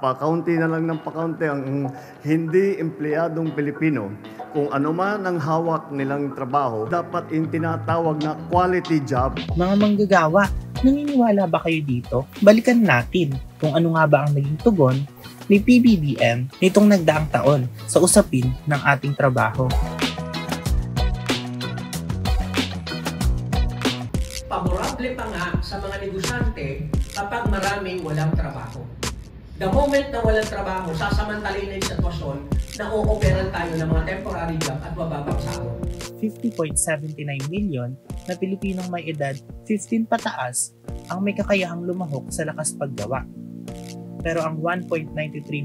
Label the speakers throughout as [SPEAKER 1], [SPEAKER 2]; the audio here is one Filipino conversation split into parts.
[SPEAKER 1] Pakaunti na lang ng pakaunti ang hindi empleyadong Pilipino. Kung ano man ang hawak nilang trabaho, dapat yung tinatawag na quality job.
[SPEAKER 2] Mga manggagawa, naniniwala ba kayo dito? Balikan natin kung ano nga ba ang naging tugon ni PBBM nitong nagdaang taon sa usapin ng ating trabaho.
[SPEAKER 3] Paborable pa nga sa mga negosyante kapag maraming walang trabaho. The moment na walang trabaho, sasamantalin na yung sitwasyon na ooperan tayo ng mga temporary job at mababang sahod.
[SPEAKER 2] 50.79 million na Pilipinong may edad 15 pataas ang may kakayahang lumahok sa lakas paggawa. Pero ang 1.93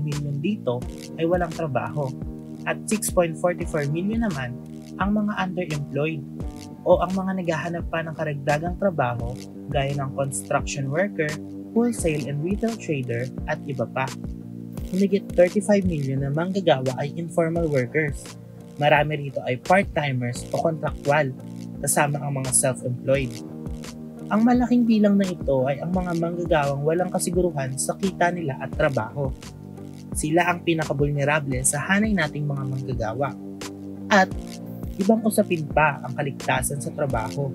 [SPEAKER 2] million dito ay walang trabaho at 6.44 million naman ang mga underemployed o ang mga naghahanap pa ng karagdagang trabaho gaya ng construction worker, wholesale and retail trader at iba pa. Humigit 35 million na manggagawa ay informal workers. Marami rito ay part-timers o kontraktual, kasama ang mga self-employed. Ang malaking bilang na ito ay ang mga manggagawang walang kasiguruhan sa kita nila at trabaho. Sila ang pinakabulnerable sa hanay nating mga manggagawa. At ibang usapin pa ang kaligtasan sa trabaho.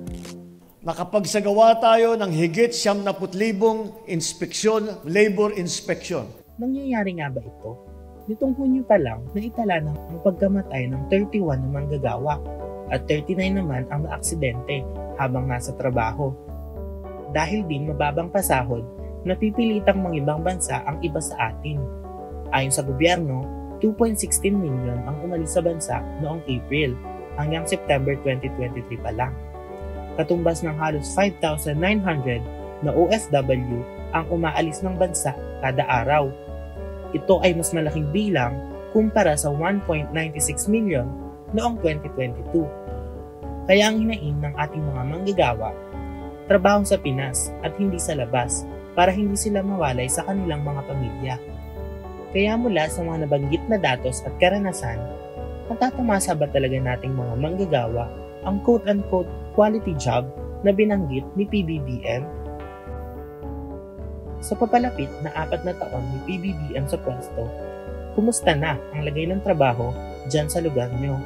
[SPEAKER 1] Nakapagsagawa tayo ng higit 70,000 inspeksyon, labor inspection.
[SPEAKER 2] Nangyayari nga ba ito? Nitong Hunyo pa lang, naitala na ang pagkamatay ng 31 na manggagawa at 39 naman ang naaksidente habang nasa trabaho. Dahil din mababang pasahod, napipilitang mangibang bansa ang iba sa atin. Ayon sa gobyerno, 2.16 million ang umalis sa bansa noong April hanggang September 2023 pa lang. Katumbas ng halos 5,900 na OFW ang umaalis ng bansa kada araw. Ito ay mas malaking bilang kumpara sa 1.96 million noong 2022. Kaya ang hinaing ng ating mga manggagawa, trabaho sa Pinas at hindi sa labas para hindi sila mawalay sa kanilang mga pamilya. Kaya mula sa mga nabanggit na datos at karanasan, natatamasa ba talaga nating mga manggagawa ang quote-unquote quality job na binanggit ni PBBM? Sa papalapit na 4 na taon ni PBBM sa pwesto, kumusta na ang lagay ng trabaho dyan sa lugar nyo?